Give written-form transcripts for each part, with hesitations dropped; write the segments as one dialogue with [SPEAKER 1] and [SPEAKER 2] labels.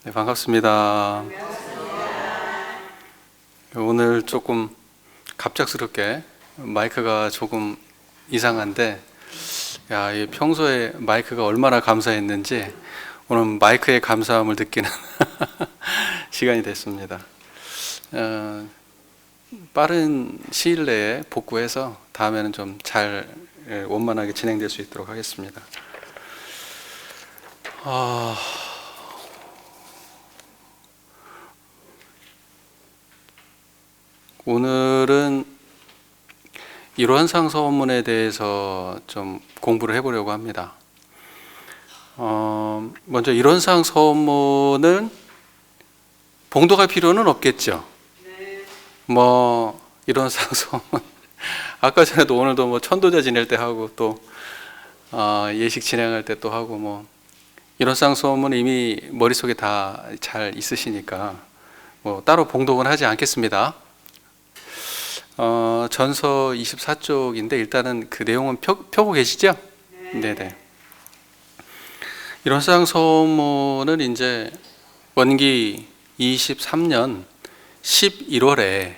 [SPEAKER 1] 네, 반갑습니다. 오늘 조금 갑작스럽게 마이크가 조금 이상한데, 이 평소에 마이크가 얼마나 감사했는지 오늘 마이크의 감사함을 느끼는 시간이 됐습니다. 빠른 시일 내에 복구해서 다음에는 좀 잘 원만하게 진행될 수 있도록 하겠습니다. 오늘은 일원상 서원문에 대해서 좀 공부를 해보려고 합니다. 먼저 일원상 서원문은 봉독할 필요는 없겠죠. 일원상 서원문 아까 전에도 오늘도 천도자 지낼 때 하고 또 예식 진행할 때 또 하고 일원상 서원문 이미 머릿속에 다 잘 있으시니까 따로 봉독은 하지 않겠습니다. 전서 24쪽인데 일단은 그 내용은 펴고 계시죠? 네네. 일원상 서원문은 이제 원기 23년 11월에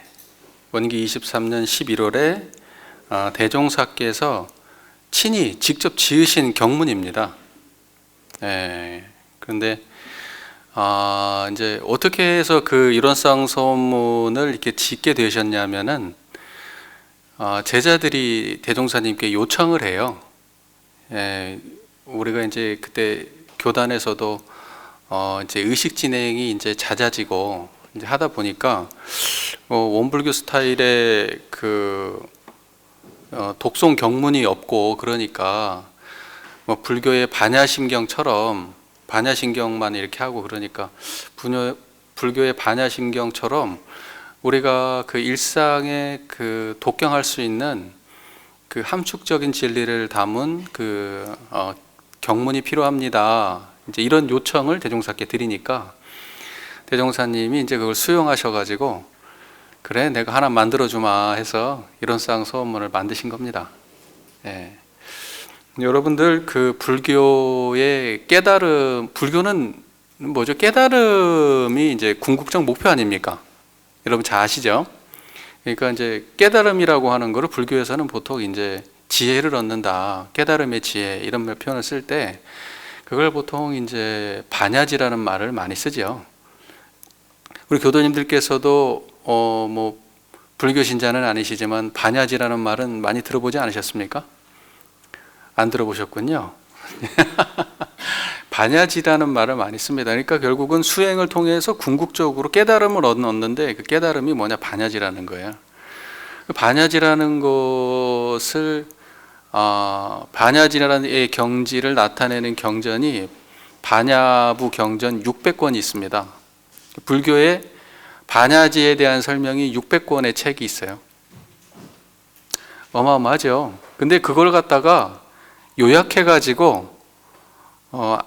[SPEAKER 1] 대종사께서 친히 직접 지으신 경문입니다. 그런데 이제 어떻게 해서 그 일원상 서원문을 이렇게 짓게 되셨냐면은 제자들이 대종사님께 요청을 해요. 우리가 이제 그때 교단에서도 이제 의식 진행이 이제 잦아지고 이제 하다 보니까 원불교 스타일의 그 독송 경문이 없고 그러니까 불교의 반야심경만 이렇게 하고 그러니까 불교의 반야심경처럼 우리가 그 일상에 그 독경할 수 있는 그 함축적인 진리를 담은 그 경문이 필요합니다. 이제 이런 요청을 대종사께 드리니까 대종사님이 이제 그걸 수용하셔가지고 그래 내가 하나 만들어주마 해서 일원상 서원문을 만드신 겁니다. 여러분들 그 불교의 깨달음, 불교는 뭐죠? 깨달음이 이제 궁극적 목표 아닙니까? 여러분 잘 아시죠? 그러니까 이제 깨달음이라고 하는 거를 불교에서는 보통 이제 지혜를 얻는다, 깨달음의 지혜 이런 표현을 쓸 때 그걸 보통 이제 반야지라는 말을 많이 쓰죠. 우리 교도님들께서도 불교 신자는 아니시지만 반야지라는 말은 많이 들어보지 않으셨습니까? 안 들어보셨군요. 반야지라는 말을 많이 씁니다. 그러니까 결국은 수행을 통해서 궁극적으로 깨달음을 얻는데 그 깨달음이 뭐냐? 반야지라는 거예요. 반야지라는 것을 반야지라는 경지를 나타내는 경전이 반야부 경전 600권이 있습니다. 불교의 반야지에 대한 설명이 600권의 책이 있어요. 어마어마하죠. 근데 그걸 갖다가 요약해가지고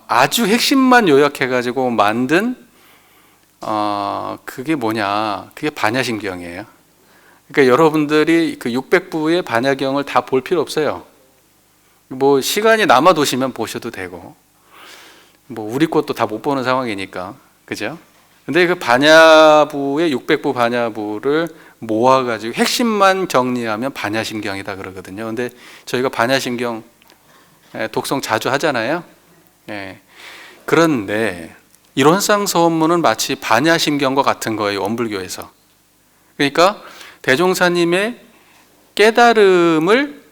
[SPEAKER 1] 아주 핵심만 요약해가지고 만든 그게 뭐냐? 그게 반야심경이에요. 그러니까 여러분들이 그 600부의 반야경을 다 볼 필요 없어요. 시간이 남아도시면 보셔도 되고 우리 것도 다 못 보는 상황이니까 그죠? 근데 그 반야부의 600부 반야부를 모아가지고 핵심만 정리하면 반야심경이다 그러거든요. 근데 저희가 반야심경 독송 자주 하잖아요. 그런데 일원상 서원문은 마치 반야심경과 같은 거예요. 원불교에서. 그러니까 대종사님의 깨달음을,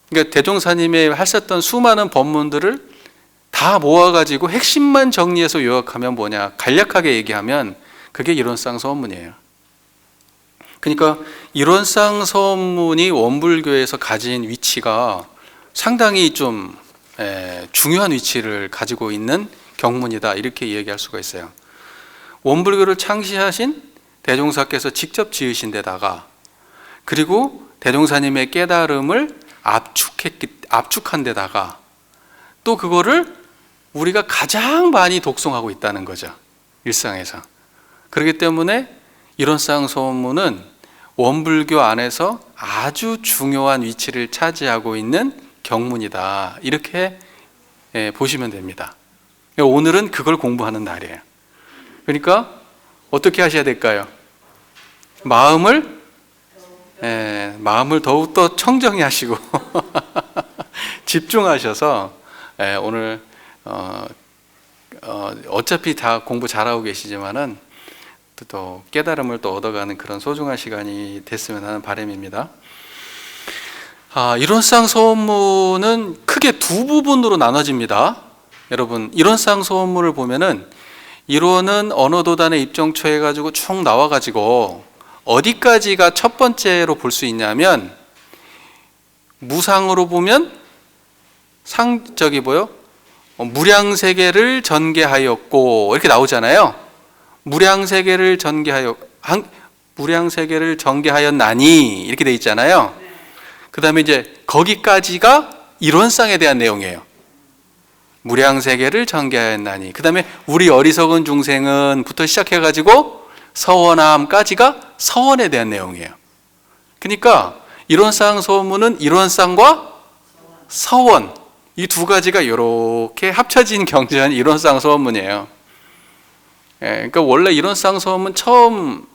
[SPEAKER 1] 그러니까 대종사님의 하셨던 수많은 법문들을 다 모아가지고 핵심만 정리해서 요약하면 뭐냐? 간략하게 얘기하면 그게 일원상 서원문이에요. 그러니까 일원상 서원문이 원불교에서 가진 위치가 상당히 좀 중요한 위치를 가지고 있는 경문이다 이렇게 얘기할 수가 있어요. 원불교를 창시하신 대종사께서 직접 지으신 데다가 그리고 대종사님의 깨달음을 압축한 데다가 또 그거를 우리가 가장 많이 독송하고 있다는 거죠. 일상에서. 그렇기 때문에 일원상 서원문은 원불교 안에서 아주 중요한 위치를 차지하고 있는 경문이다 이렇게 보시면 됩니다. 오늘은 그걸 공부하는 날이에요. 그러니까 어떻게 하셔야 될까요? 마음을 더욱더 청정히 하시고 집중하셔서 오늘 어차피 다 공부 잘하고 계시지만은 또 깨달음을 또 얻어가는 그런 소중한 시간이 됐으면 하는 바람입니다. 이론상 소원문은 크게 두 부분으로 나눠집니다. 여러분, 이론상 소원문을 보면은 이론은 언어도단에 입정처해 가지고 쭉 나와 가지고 어디까지가 첫 번째로 볼 수 있냐면, 무상으로 보면 무량세계를 전개하였고 이렇게 나오잖아요. 무량세계를 전개하였나니 이렇게 돼 있잖아요. 그 다음에 이제 거기까지가 이론상에 대한 내용이에요. 무량세계를 전개하였나니. 그 다음에 우리 어리석은 중생은 부터 시작해가지고 서원함까지가 서원에 대한 내용이에요. 그러니까 이론상 소문은 이론상과 서원, 이 두 가지가 이렇게 합쳐진 경전이 이론상 소원문이에요. 그러니까 원래 이론상 소원문 처음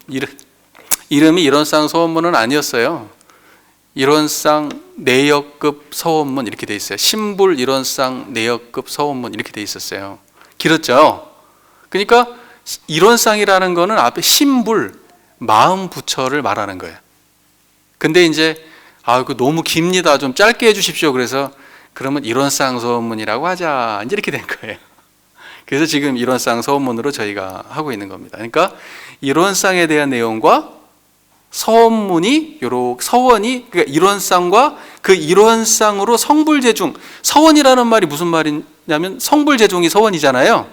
[SPEAKER 1] 이름이 이론상 소원문은 아니었어요. 이론상 내역급 서원문 이렇게 돼 있어요. 신불 이론상 내역급 서원문 이렇게 돼 있었어요. 길었죠. 그러니까 이론상이라는 거는 앞에 신불 마음 부처를 말하는 거예요. 근데 이제 이거 너무 깁니다. 좀 짧게 해주십시오. 그래서 그러면 이론상 서원문이라고 하자. 이제 이렇게 된 거예요. 그래서 지금 이론상 서원문으로 저희가 하고 있는 겁니다. 그러니까 이론상에 대한 내용과 서원문이 서원이 그러니까 이론상과 그 이론상으로 성불재중. 서원이라는 말이 무슨 말이냐면 성불재중이 서원이잖아요.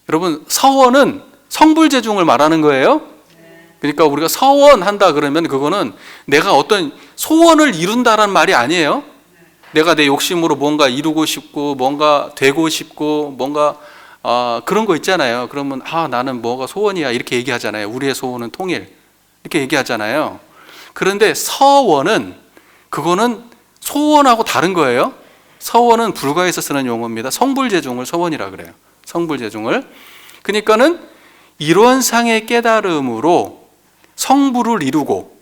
[SPEAKER 1] 여러분, 서원은 성불재중을 말하는 거예요. 그러니까 우리가 서원한다 그러면 그거는 내가 어떤 소원을 이룬다라는 말이 아니에요. 내가 내 욕심으로 뭔가 이루고 싶고 뭔가 되고 싶고 뭔가 그런 거 있잖아요. 그러면 나는 뭐가 소원이야 이렇게 얘기하잖아요. 우리의 소원은 통일 이렇게 얘기하잖아요. 그런데 서원은 그거는 소원하고 다른 거예요. 서원은 불가에서 쓰는 용어입니다. 성불재중을 서원이라 그래요. 성불재중을. 그러니까는 이론상의 깨달음으로 성불을 이루고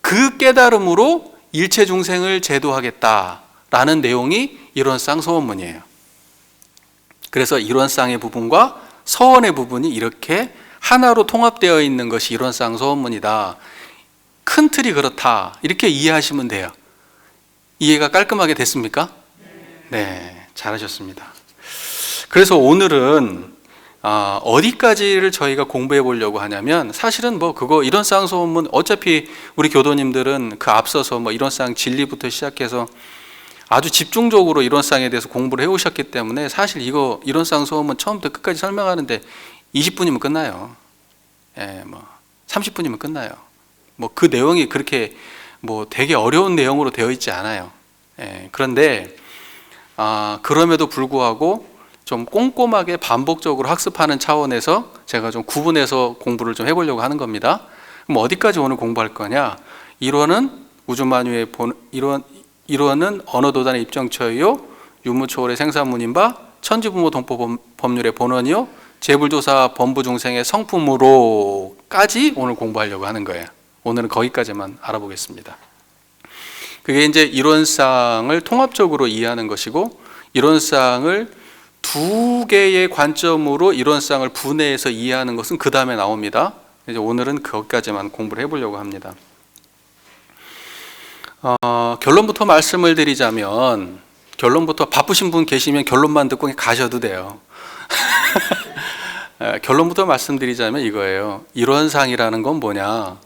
[SPEAKER 1] 그 깨달음으로 일체 중생을 제도하겠다라는 내용이 이론상 서원문이에요. 그래서 이론상의 부분과 서원의 부분이 이렇게 하나로 통합되어 있는 것이 이론상 서원문이다. 큰 틀이 그렇다. 이렇게 이해하시면 돼요. 이해가 깔끔하게 됐습니까? 네, 잘하셨습니다. 그래서 오늘은 어디까지를 저희가 공부해 보려고 하냐면, 사실은 이론상 소원문 어차피 우리 교도님들은 그 앞서서 이론상 진리부터 시작해서 아주 집중적으로 이론상에 대해서 공부를 해오셨기 때문에 사실 이론상 소원문 처음부터 끝까지 설명하는데 20분이면 끝나요. 30분이면 끝나요. 그 내용이 그렇게 되게 어려운 내용으로 되어 있지 않아요. 그런데 그럼에도 불구하고 좀 꼼꼼하게 반복적으로 학습하는 차원에서 제가 좀 구분해서 공부를 좀 해보려고 하는 겁니다. 그럼 어디까지 오늘 공부할 거냐? 이론은 우주만유의 이론은 언어도단의 입정처이요, 유무초월의 생사문인바, 천지부모 동포 법률의 본원이요, 재불조사 범부중생의 성품으로까지 오늘 공부하려고 하는 거예요. 오늘은 거기까지만 알아보겠습니다. 그게 이제 이론상을 통합적으로 이해하는 것이고, 이론상을 두 개의 관점으로 이론상을 분해해서 이해하는 것은 그 다음에 나옵니다. 이제 오늘은 거기까지만 공부를 해보려고 합니다. 결론부터 말씀을 드리자면, 결론부터 바쁘신 분 계시면 결론만 듣고 가셔도 돼요. 결론부터 말씀드리자면 이거예요. 이론상이라는 건 뭐냐?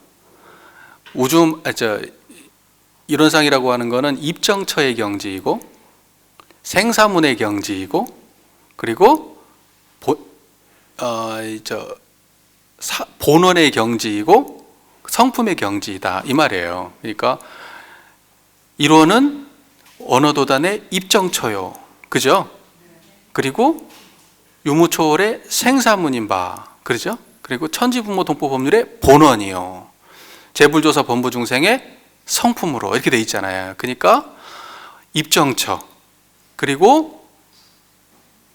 [SPEAKER 1] 이론상이라고 하는 거는 입정처의 경지이고, 생사문의 경지이고, 그리고 본원의 경지이고 성품의 경지이다 이 말이에요. 그러니까 이론은 언어도단의 입정처요, 그죠? 그리고 유무초월의 생사문인 바, 그렇죠? 그리고 천지부모 동포 법률의 본원이요, 재불조사 범부중생의 성품으로 이렇게 돼 있잖아요. 그러니까 입정처, 그리고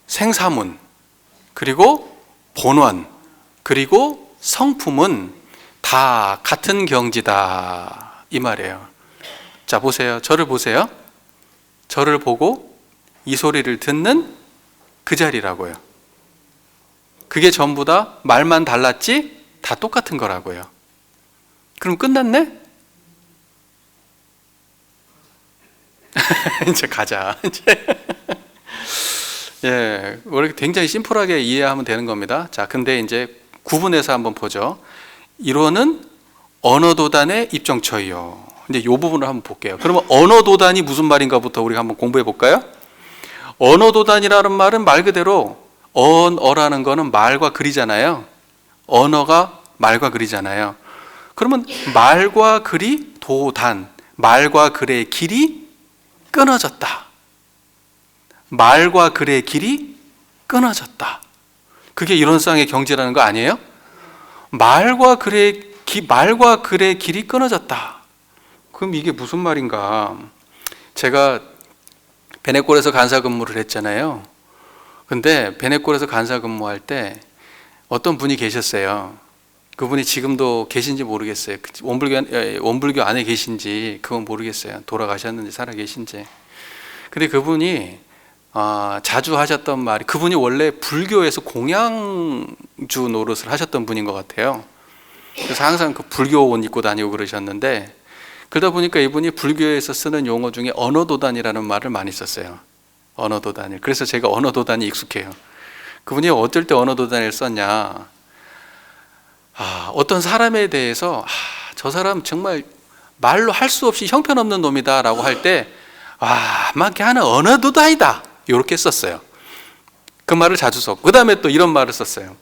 [SPEAKER 1] 생사문, 그리고 본원, 그리고 성품은 다 같은 경지다 이 말이에요. 자, 보세요. 저를 보세요. 저를 보고 이 소리를 듣는 그 자리라고요. 그게 전부 다 말만 달랐지 다 똑같은 거라고요. 그럼 끝났네? 이제 가자. 예, 원래 굉장히 심플하게 이해하면 되는 겁니다. 자, 근데 이제 구분해서 한번 보죠. 1호는 언어도단의 입정처이요. 이제 이 부분을 한번 볼게요. 그러면 언어도단이 무슨 말인가부터 우리가 한번 공부해 볼까요? 언어도단이라는 말은 말 그대로 언어라는 거는 말과 글이잖아요. 언어가 말과 글이잖아요. 그러면 말과 글이 도단, 말과 글의 길이 끊어졌다. 말과 글의 길이 끊어졌다. 그게 이론상의 경지라는 거 아니에요? 말과 글의 길이 끊어졌다. 그럼 이게 무슨 말인가? 제가 베네골에서 간사 근무를 했잖아요. 근데 베네골에서 간사 근무할 때 어떤 분이 계셨어요. 그분이 지금도 계신지 모르겠어요. 원불교 안에 계신지 그건 모르겠어요. 돌아가셨는지 살아 계신지. 근데 그분이 자주 하셨던 말이, 그분이 원래 불교에서 공양주 노릇을 하셨던 분인 것 같아요. 그래서 항상 그 불교 옷 입고 다니고 그러셨는데, 그러다 보니까 이분이 불교에서 쓰는 용어 중에 언어도단이라는 말을 많이 썼어요. 언어도단이. 그래서 제가 언어도단이 익숙해요. 그분이 어떨 때 언어도단을 썼냐? 어떤 사람에 대해서 저 사람 정말 말로 할 수 없이 형편없는 놈이다 라고 할 때 막 하는 언어도단이다 이렇게 썼어요. 그 말을 자주 썼고, 그 다음에 또 이런 말을 썼어요.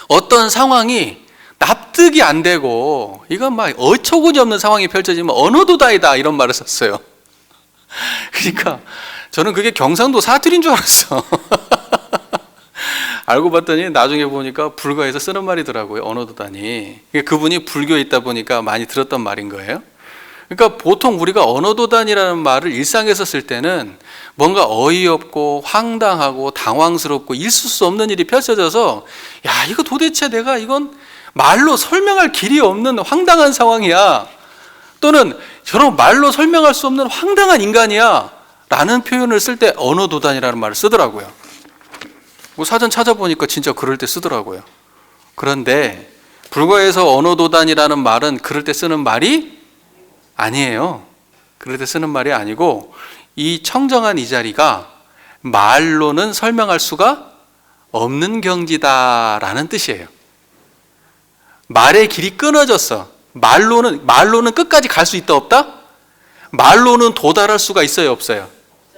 [SPEAKER 1] 어떤 상황이 납득이 안 되고 이건 막 어처구니 없는 상황이 펼쳐지면 언어도다이다 이런 말을 썼어요. 그러니까 저는 그게 경상도 사투리인 줄 알았어. 알고 봤더니 나중에 보니까 불가에서 쓰는 말이더라고요. 언어도다니. 그분이 불교에 있다 보니까 많이 들었던 말인 거예요. 그러니까 보통 우리가 언어도단이라는 말을 일상에서 쓸 때는 뭔가 어이없고 황당하고 당황스럽고 있을 수 없는 일이 펼쳐져서 야, 이거 도대체 내가 이건 말로 설명할 길이 없는 황당한 상황이야, 또는 저런 말로 설명할 수 없는 황당한 인간이야 라는 표현을 쓸 때 언어도단이라는 말을 쓰더라고요. 뭐 사전 찾아보니까 진짜 그럴 때 쓰더라고요. 그런데 불교에서 언어도단이라는 말은 그럴 때 쓰는 말이 아니에요. 그럴 때 쓰는 말이 아니고, 이 청정한 이 자리가 말로는 설명할 수가 없는 경지다라는 뜻이에요. 말의 길이 끊어졌어. 말로는 끝까지 갈 수 있다 없다? 말로는 도달할 수가 있어요 없어요?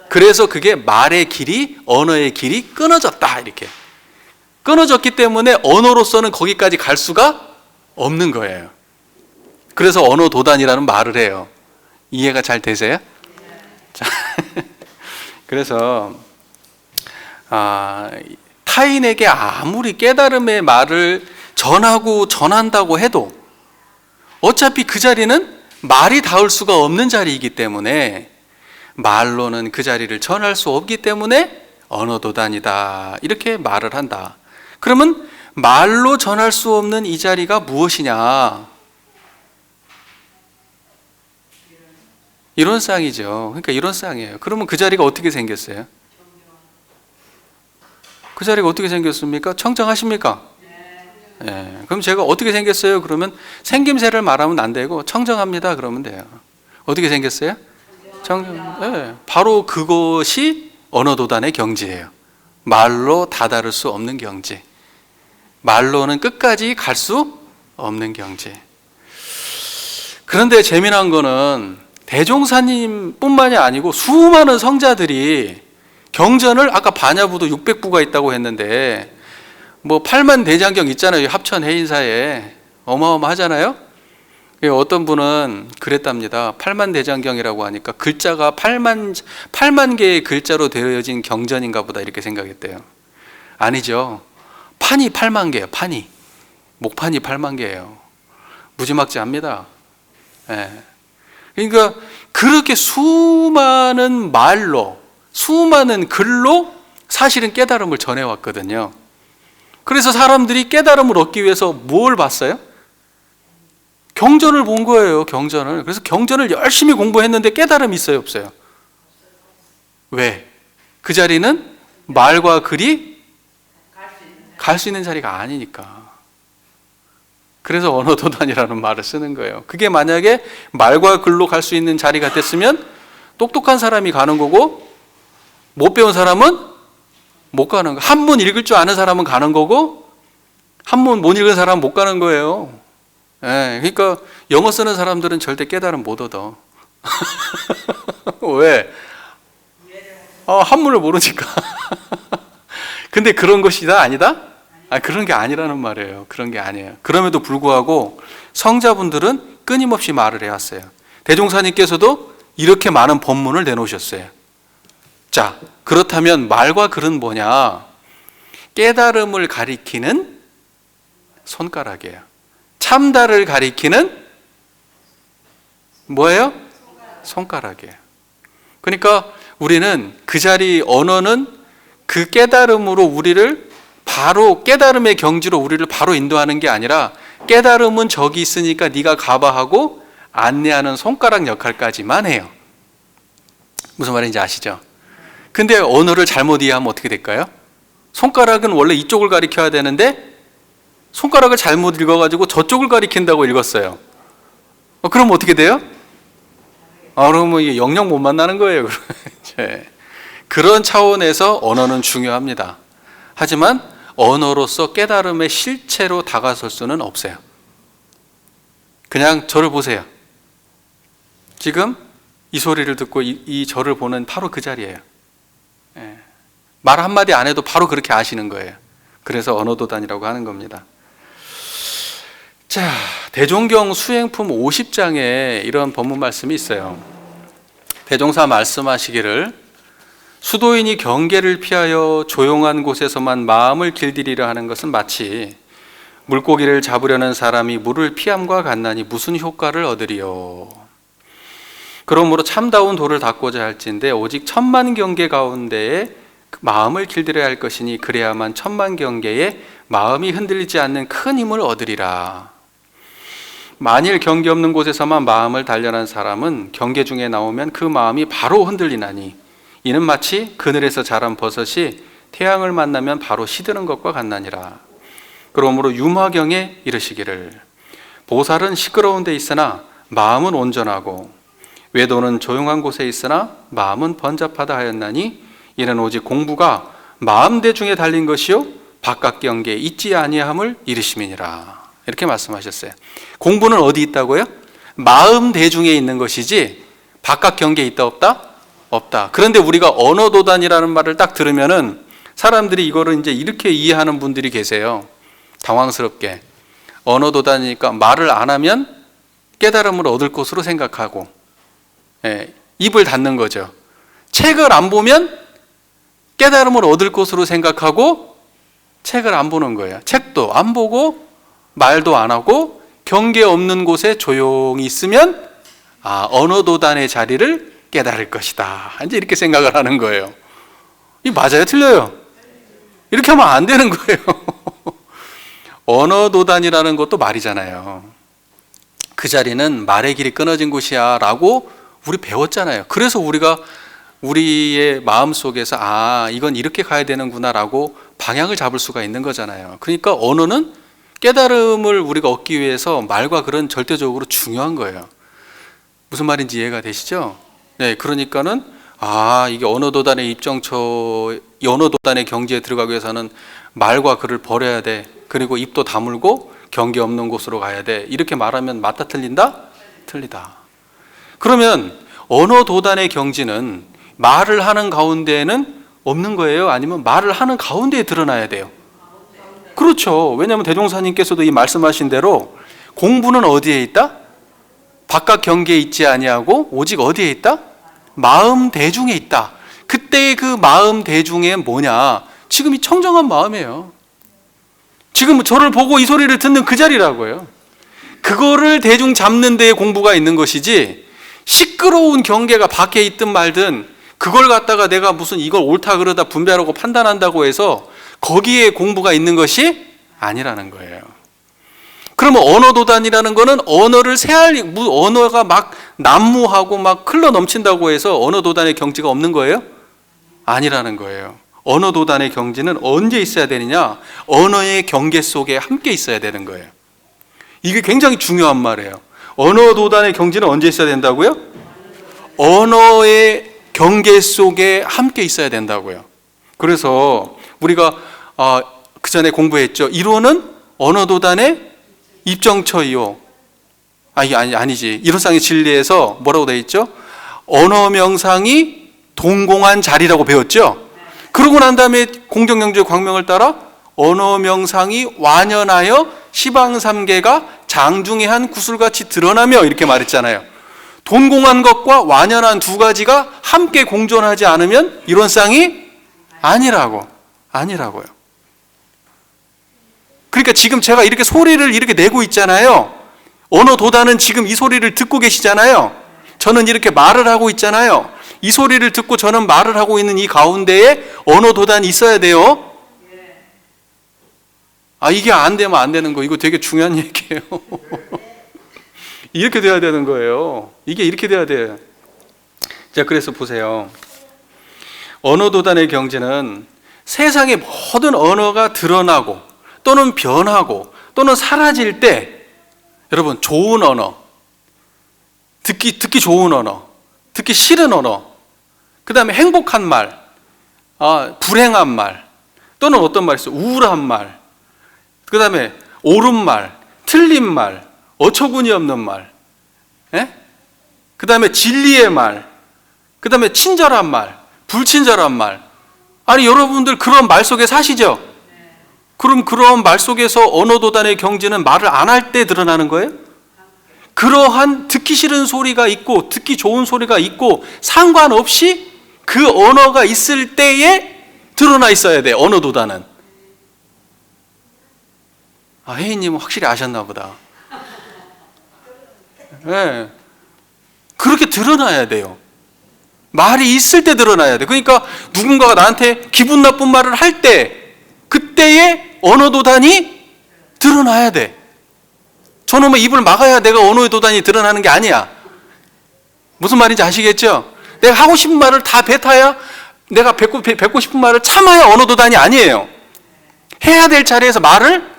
[SPEAKER 1] 그래서 그게 말의 길이, 언어의 길이 끊어졌다, 이렇게 끊어졌기 때문에 언어로서는 거기까지 갈 수가 없는 거예요. 그래서 언어도단이라는 말을 해요. 이해가 잘 되세요? 자, 그래서 타인에게 아무리 깨달음의 말을 전한다고 해도 어차피 그 자리는 말이 닿을 수가 없는 자리이기 때문에, 말로는 그 자리를 전할 수 없기 때문에 언어도단이다 이렇게 말을 한다. 그러면 말로 전할 수 없는 이 자리가 무엇이냐? 이론상이죠. 그러니까 이론상이에요. 그러면 그 자리가 어떻게 생겼어요? 그 자리가 어떻게 생겼습니까? 청정하십니까? 네. 그럼 제가 어떻게 생겼어요? 그러면 생김새를 말하면 안 되고 청정합니다 그러면 돼요. 어떻게 생겼어요? 네. 바로 그것이 언어도단의 경지예요. 말로 다다를 수 없는 경지, 말로는 끝까지 갈 수 없는 경지. 그런데 재미난 거는 대종사님 뿐만이 아니고 수많은 성자들이 경전을, 아까 반야부도 600부가 있다고 했는데 뭐 8만 대장경 있잖아요. 합천 해인사에 어마어마하잖아요. 어떤 분은 그랬답니다. 8만 대장경이라고 하니까 글자가 8만 개의 글자로 되어진 경전인가 보다 이렇게 생각했대요. 아니죠. 판이 8만 개예요. 판이. 목판이 8만 개예요. 무지막지합니다. 네. 그러니까 그렇게 수많은 말로, 수많은 글로 사실은 깨달음을 전해왔거든요. 그래서 사람들이 깨달음을 얻기 위해서 뭘 봤어요? 경전을 본 거예요. 경전을. 그래서 경전을 열심히 공부했는데 깨달음이 있어요, 없어요? 왜? 그 자리는 말과 글이 갈 수 있는 자리가 아니니까. 그래서 언어도단이라는 말을 쓰는 거예요. 그게 만약에 말과 글로 갈 수 있는 자리가 됐으면 똑똑한 사람이 가는 거고 못 배운 사람은 못 가는 거. 한문 읽을 줄 아는 사람은 가는 거고 한문 못 읽은 사람은 못 가는 거예요. 예, 그러니까 영어 쓰는 사람들은 절대 깨달음 못 얻어. 왜? 한문을 모르니까. 근데 그런 것이 다 아니다? 그런 게 아니라는 말이에요. 그런 게 아니에요. 그럼에도 불구하고 성자분들은 끊임없이 말을 해왔어요. 대종사님께서도 이렇게 많은 법문을 내놓으셨어요. 자, 그렇다면 말과 글은 뭐냐? 깨달음을 가리키는 손가락이에요. 참다를 가리키는 뭐예요? 손가락이에요. 그러니까 우리는 그 자리 언어는 그 깨달음으로 우리를 바로 깨달음의 경지로 우리를 바로 인도하는 게 아니라 깨달음은 저기 있으니까 네가 가봐 하고 안내하는 손가락 역할까지만 해요. 무슨 말인지 아시죠? 근데 언어를 잘못 이해하면 어떻게 될까요? 손가락은 원래 이쪽을 가리켜야 되는데 손가락을 잘못 읽어가지고 저쪽을 가리킨다고 읽었어요. 그럼 어떻게 돼요? 그러면 이게 영영 못 만나는 거예요. 그런 차원에서 언어는 중요합니다. 하지만 언어로서 깨달음의 실체로 다가설 수는 없어요. 그냥 저를 보세요. 지금 이 소리를 듣고 이 저를 보는 바로 그 자리예요. 말 한마디 안 해도 바로 그렇게 아시는 거예요. 그래서 언어도단이라고 하는 겁니다. 자, 대종경 수행품 50장에 이런 법문 말씀이 있어요. 대종사 말씀하시기를 수도인이 경계를 피하여 조용한 곳에서만 마음을 길들이려 하는 것은 마치 물고기를 잡으려는 사람이 물을 피함과 같나니 무슨 효과를 얻으리요. 그러므로 참다운 도를 닦고자 할진대 오직 천만 경계 가운데에 마음을 길들여야 할 것이니 그래야만 천만 경계에 마음이 흔들리지 않는 큰 힘을 얻으리라. 만일 경계 없는 곳에서만 마음을 단련한 사람은 경계 중에 나오면 그 마음이 바로 흔들리나니 이는 마치 그늘에서 자란 버섯이 태양을 만나면 바로 시드는 것과 같나니라. 그러므로 유마경에 이르시기를 보살은 시끄러운 데 있으나 마음은 온전하고 외도는 조용한 곳에 있으나 마음은 번잡하다 하였나니 이는 오직 공부가 마음 대중에 달린 것이요 바깥 경계에 있지 아니함을 이르심이니라. 이렇게 말씀하셨어요. 공부는 어디 있다고요? 마음 대중에 있는 것이지 바깥 경계에 있다 없다? 없다. 그런데 우리가 언어도단이라는 말을 딱 들으면은 사람들이 이거를 이제 이렇게 이해하는 분들이 계세요. 당황스럽게. 언어도단이니까 말을 안 하면 깨달음을 얻을 것으로 생각하고 입을 닫는 거죠. 책을 안 보면 깨달음을 얻을 것으로 생각하고 책을 안 보는 거예요. 책도 안 보고 말도 안 하고 경계 없는 곳에 조용히 있으면 언어도단의 자리를 깨달을 것이다. 이제 이렇게 생각을 하는 거예요. 이 맞아요? 틀려요? 이렇게 하면 안 되는 거예요. 언어도단이라는 것도 말이잖아요. 그 자리는 말의 길이 끊어진 곳이야 라고 우리 배웠잖아요. 그래서 우리가 우리의 마음속에서 이건 이렇게 가야 되는구나 라고 방향을 잡을 수가 있는 거잖아요. 그러니까 언어는 깨달음을 우리가 얻기 위해서 말과 글은 절대적으로 중요한 거예요. 무슨 말인지 이해가 되시죠? 네, 그러니까는 이게 언어도단의 입정처, 언어도단의 경지에 들어가기 위해서는 말과 글을 버려야 돼. 그리고 입도 다물고 경계 없는 곳으로 가야 돼. 이렇게 말하면 맞다 틀린다? 틀리다. 그러면 언어도단의 경지는 말을 하는 가운데에는 없는 거예요? 아니면 말을 하는 가운데에 드러나야 돼요? 그렇죠. 왜냐하면 대종사님께서도 이 말씀하신 대로 공부는 어디에 있다? 바깥 경계에 있지 아니하고 오직 어디에 있다? 마음 대중에 있다. 그때의 그 마음 대중에 뭐냐? 지금 이 청정한 마음이에요. 지금 저를 보고 이 소리를 듣는 그 자리라고요. 그거를 대중 잡는 데에 공부가 있는 것이지 시끄러운 경계가 밖에 있든 말든 그걸 갖다가 내가 무슨 이걸 옳다 그러다 분별하고 판단한다고 해서 거기에 공부가 있는 것이 아니라는 거예요. 그러면 언어도단이라는 거는 언어를 언어가 막 난무하고 막 흘러 넘친다고 해서 언어도단의 경지가 없는 거예요? 아니라는 거예요. 언어도단의 경지는 언제 있어야 되느냐? 언어의 경계 속에 함께 있어야 되는 거예요. 이게 굉장히 중요한 말이에요. 언어도단의 경지는 언제 있어야 된다고요? 언어의 경계 속에 함께 있어야 된다고요. 그래서 우리가 그 전에 공부했죠. 이론은 언어도단의 입정처이요. 아니지. 이론상의 진리에서 뭐라고 되어 있죠? 언어명상이 동공한 자리라고 배웠죠. 그러고 난 다음에 공정경주의 광명을 따라 언어명상이 완연하여 시방삼계가 장중의 한 구슬같이 드러나며 이렇게 말했잖아요. 동공한 것과 완연한 두 가지가 함께 공존하지 않으면 이론상이 아니라고요. 그러니까 지금 제가 이렇게 소리를 이렇게 내고 있잖아요. 언어도단은 지금 이 소리를 듣고 계시잖아요. 저는 이렇게 말을 하고 있잖아요. 이 소리를 듣고 저는 말을 하고 있는 이 가운데에 언어도단이 있어야 돼요. 이게 안 되면 안 되는 거. 이거 되게 중요한 얘기예요. 이렇게 돼야 되는 거예요. 이게 이렇게 돼야 돼요. 자, 그래서 보세요. 언어도단의 경지는 세상의 모든 언어가 드러나고 또는 변하고 또는 사라질 때, 여러분, 좋은 언어, 듣기 좋은 언어, 듣기 싫은 언어, 그 다음에 행복한 말, 불행한 말, 또는 어떤 말이 있어요? 우울한 말, 그 다음에 옳은 말, 틀린 말, 어처구니 없는 말, 그 다음에 진리의 말, 그 다음에 친절한 말, 불친절한 말. 아니, 여러분들 그런 말 속에 사시죠? 그럼 그런 말 속에서 언어도단의 경지는 말을 안 할 때 드러나는 거예요? 그러한 듣기 싫은 소리가 있고 듣기 좋은 소리가 있고 상관없이 그 언어가 있을 때에 드러나 있어야 돼, 언어도단은. 혜인님은 확실히 아셨나 보다. 네. 그렇게 드러나야 돼요. 말이 있을 때 드러나야 돼. 그러니까 누군가가 나한테 기분 나쁜 말을 할 때, 그때의 언어도단이 드러나야 돼. 저놈의 입을 막아야 내가 언어의 도단이 드러나는 게 아니야. 무슨 말인지 아시겠죠? 내가 하고 싶은 말을 다 뱉어야, 내가 뱉고 싶은 말을 참아야 언어도단이 아니에요. 해야 될 자리에서 말을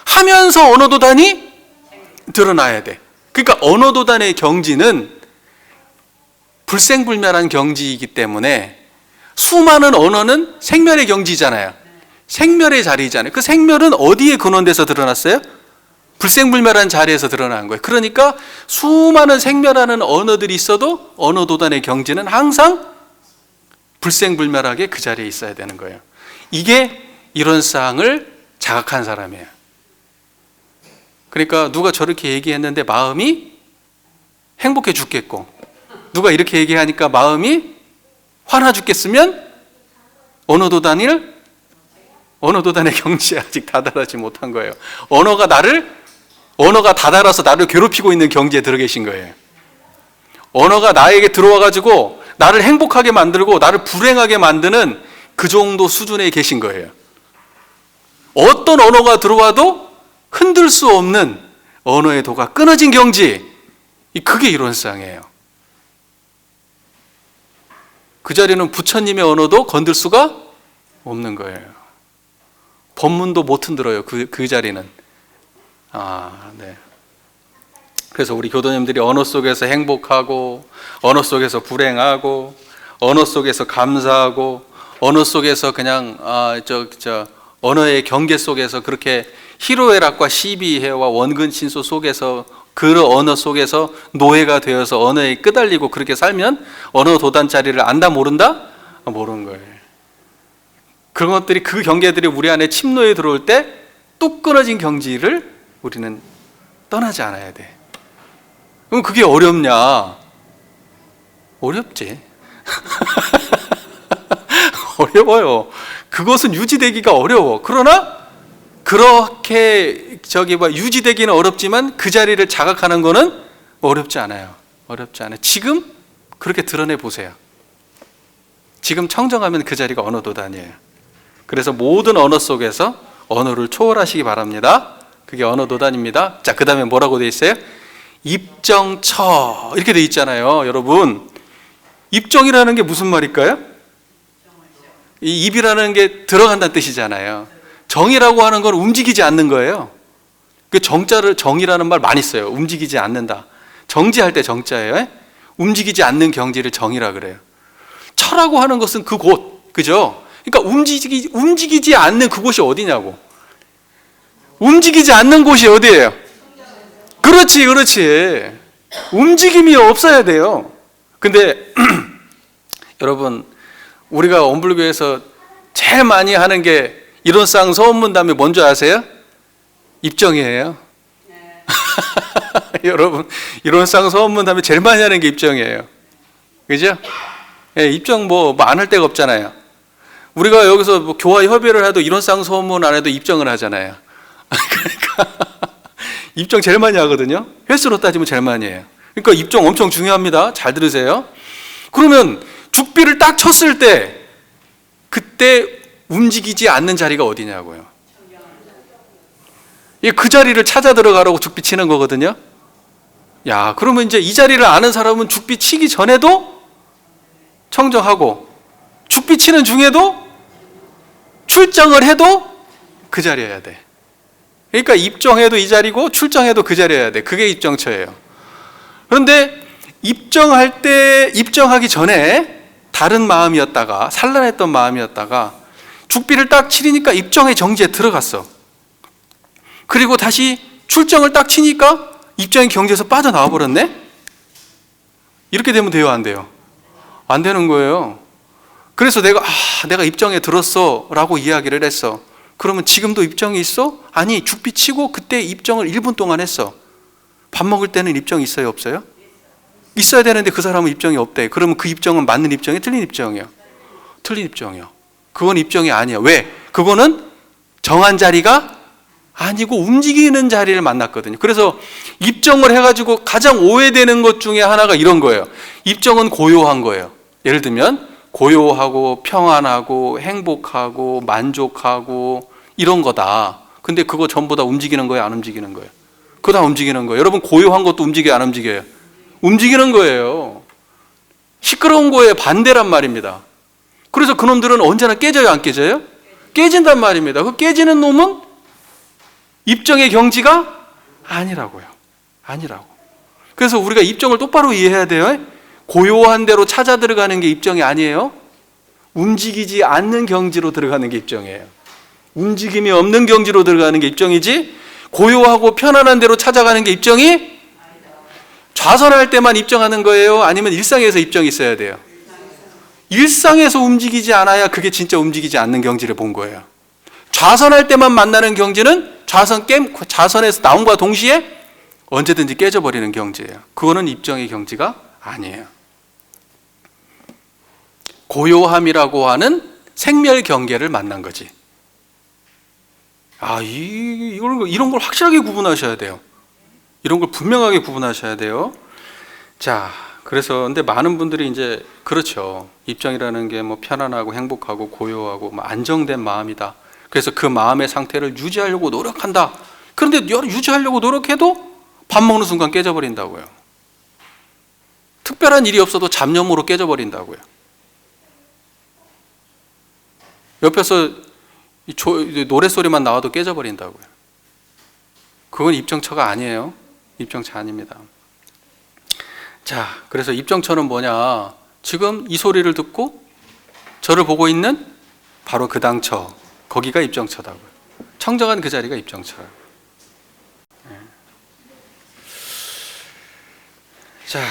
[SPEAKER 1] 하면서 언어도단이 드러나야 돼. 그러니까 언어도단의 경지는 불생불멸한 경지이기 때문에, 수많은 언어는 생멸의 경지잖아요. 생멸의 자리잖아요. 그 생멸은 어디에 근원돼서 드러났어요? 불생불멸한 자리에서 드러난 거예요. 그러니까 수많은 생멸하는 언어들이 있어도 언어도단의 경지는 항상 불생불멸하게 그 자리에 있어야 되는 거예요. 이게 이론상을 자각한 사람이에요. 그러니까 누가 저렇게 얘기했는데 마음이 행복해 죽겠고, 누가 이렇게 얘기하니까 마음이 화나 죽겠으면 언어도단의 경지에 아직 다다르지 못한 거예요. 언어가 다다라서 나를 괴롭히고 있는 경지에 들어 계신 거예요. 언어가 나에게 들어와가지고 나를 행복하게 만들고 나를 불행하게 만드는 그 정도 수준에 계신 거예요. 어떤 언어가 들어와도 흔들 수 없는 언어의 도가 끊어진 경지, 그게 이론상이에요. 그 자리는 부처님의 언어도 건들 수가 없는 거예요. 법문도 못 흔들어요. 그 자리는. 네. 그래서 우리 교도님들이 언어 속에서 행복하고, 언어 속에서 불행하고, 언어 속에서 감사하고, 언어 속에서 그냥 언어의 경계 속에서 그렇게 희로애락과 시비해와 원근친소 속에서, 그 언어 속에서 노예가 되어서 언어에 끄달리고 그렇게 살면 언어 도단 자리를 안다 모른다? 모르는 거예요. 그런 것들이, 그 경계들이 우리 안에 침노에 들어올 때 뚝 끊어진 경지를 우리는 떠나지 않아야 돼. 그럼 그게 어렵냐? 어렵지. 어려워요. 그것은 유지되기가 어려워. 그러나 그렇게 유지되기는 어렵지만 그 자리를 자각하는 거는 어렵지 않아요. 어렵지 않아요. 지금 그렇게 드러내 보세요. 지금 청정하면 그 자리가 언어도단이에요. 그래서 모든 언어 속에서 언어를 초월하시기 바랍니다. 그게 언어 도단입니다. 자, 그 다음에 뭐라고 돼 있어요? 입정처 이렇게 돼 있잖아요. 여러분, 입정이라는 게 무슨 말일까요? 이 입이라는 게 들어간다는 뜻이잖아요. 정이라고 하는 건 움직이지 않는 거예요. 그 정자를 정이라는 말 많이 써요. 움직이지 않는다. 정지할 때 정자예요. 움직이지 않는 경지를 정이라 그래요. 처라고 하는 것은 그곳, 그죠? 그러니까 움직이지 않는 그곳이 어디냐고. 움직이지 않는 곳이 어디예요? 그렇지, 그렇지. 움직임이 없어야 돼요. 근데 여러분, 우리가 원불교에서 제일 많이 하는 게 이론상 소원문 다음에 뭔지 아세요? 입정이에요. 네. 여러분, 이론상 소원문 다음에 제일 많이 하는 게 입정이에요. 그죠? 예, 입정 뭐 안 할 데가 없잖아요. 우리가 여기서 뭐 교화 협의를 해도 이론상 소원문 안 해도 입정을 하잖아요. 그러니까 입정 제일 많이 하거든요. 횟수로 따지면 제일 많이 해요. 그러니까 입정 엄청 중요합니다. 잘 들으세요. 그러면 죽비를 딱 쳤을 때 그때 움직이지 않는 자리가 어디냐고요. 그 자리를 찾아 들어가라고 죽비 치는 거거든요. 야, 그러면 이제 이 자리를 아는 사람은 죽비 치기 전에도 청정하고 죽비 치는 중에도 출정을 해도 그 자리여야 돼. 그러니까 입정해도 이 자리고 출정해도 그 자리여야 돼. 그게 입정처예요. 그런데 입정하기 전에 다른 마음이었다가 산란했던 마음이었다가 죽비를 딱 치니까 입정의 정지에 들어갔어. 그리고 다시 출정을 딱 치니까 입정의 경지에서 빠져나와 버렸네? 이렇게 되면 돼요, 안 돼요? 안 되는 거예요. 그래서 내가 입정에 들었어 라고 이야기를 했어. 그러면 지금도 입정이 있어? 아니, 죽비 치고 그때 입정을 1분 동안 했어. 밥 먹을 때는 입정이 있어요, 없어요? 있어야 되는데 그 사람은 입정이 없대. 그러면 그 입정은 맞는 입정이야, 틀린 입정이야? 틀린 입정이야. 그건 입정이 아니야. 왜? 그거는 정한 자리가 아니고 움직이는 자리를 만났거든요. 그래서 입정을 해가지고 가장 오해되는 것 중에 하나가 이런 거예요. 입정은 고요한 거예요. 예를 들면 고요하고 평안하고 행복하고 만족하고 이런 거다. 근데 그거 전부 다 움직이는 거예요, 안 움직이는 거예요? 그거 다 움직이는 거예요. 여러분, 고요한 것도 움직여요, 안 움직여요? 움직이는 거예요. 시끄러운 거에 반대란 말입니다. 그래서 그놈들은 언제나 깨져요, 안 깨져요? 깨진단 말입니다. 그 깨지는 놈은 입정의 경지가 아니라고요. 아니라고. 그래서 우리가 입정을 똑바로 이해해야 돼요. 고요한 대로 찾아 들어가는 게 입정이 아니에요. 움직이지 않는 경지로 들어가는 게 입정이에요. 움직임이 없는 경지로 들어가는 게 입정이지, 고요하고 편안한 대로 찾아가는 게 입정이 좌선할 때만 입정하는 거예요? 아니면 일상에서 입정이 있어야 돼요? 일상에서 움직이지 않아야 그게 진짜 움직이지 않는 경지를 본 거예요. 좌선할 때만 만나는 경지는 좌선에서 나옴과 동시에 언제든지 깨져버리는 경지예요. 그거는 입정의 경지가 아니에요. 고요함이라고 하는 생멸 경계를 만난 거지. 이런 걸 확실하게 구분하셔야 돼요. 이런 걸 분명하게 구분하셔야 돼요. 자, 그래서 근데 많은 분들이 이제 그렇죠. 입정이라는 게 뭐 편안하고 행복하고 고요하고 뭐 안정된 마음이다. 그래서 그 마음의 상태를 유지하려고 노력한다. 그런데 유지하려고 노력해도 밥 먹는 순간 깨져버린다고요. 특별한 일이 없어도 잡념으로 깨져버린다고요. 옆에서 노랫소리만 나와도 깨져버린다고요. 그건 입정처가 아니에요. 입정처 아닙니다. 자, 그래서 입정처는 뭐냐? 지금 이 소리를 듣고 저를 보고 있는 바로 그 당처, 거기가 입정처다고요. 청정한 그 자리가 입정처예요. 자,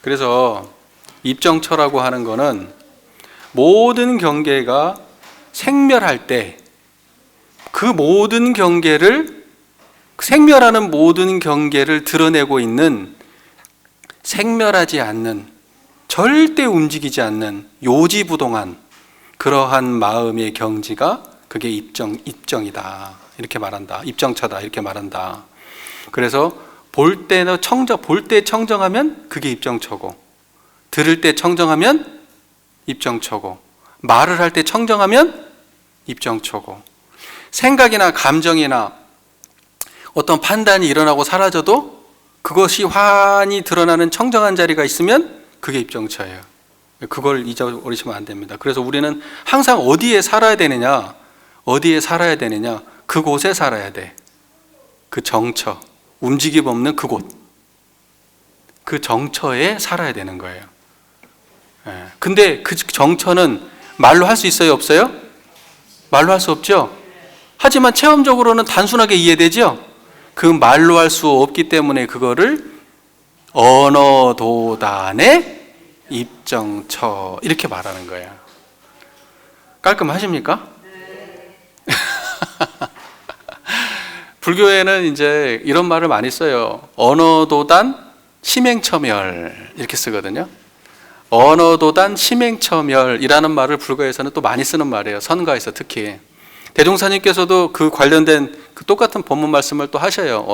[SPEAKER 1] 그래서 입정처라고 하는 거는 모든 경계가 생멸할 때 그 모든 경계를, 생멸하는 모든 경계를 드러내고 있는 생멸하지 않는, 절대 움직이지 않는 요지부동한 그러한 마음의 경지가 그게 입정이다. 이렇게 말한다. 입정처다. 이렇게 말한다. 그래서 볼 때 청정하면 그게 입정처고, 들을 때 청정하면 입정처고, 말을 할 때 청정하면 입정처고, 생각이나 감정이나 어떤 판단이 일어나고 사라져도 그것이 환히 드러나는 청정한 자리가 있으면 그게 입정처예요. 그걸 잊어버리시면 안 됩니다. 그래서 우리는 항상 어디에 살아야 되느냐, 어디에 살아야 되느냐, 그곳에 살아야 돼. 그 정처, 움직임 없는 그곳, 그 정처에 살아야 되는 거예요. 근데 그 정처는 말로 할 수 있어요, 없어요? 말로 할 수 없죠? 하지만 체험적으로는 단순하게 이해되죠? 그 말로 할 수 없기 때문에 그거를 언어도단의 입정처 이렇게 말하는 거예요. 깔끔하십니까? 불교에는 이제 이런 말을 많이 써요. 언어도단 심행처멸 이렇게 쓰거든요. 언어도단 심행처멸이라는 말을 불교에서는 또 많이 쓰는 말이에요. 선가에서 특히. 대종사님께서도 그 관련된 그 똑같은 법문 말씀을 또 하셔요.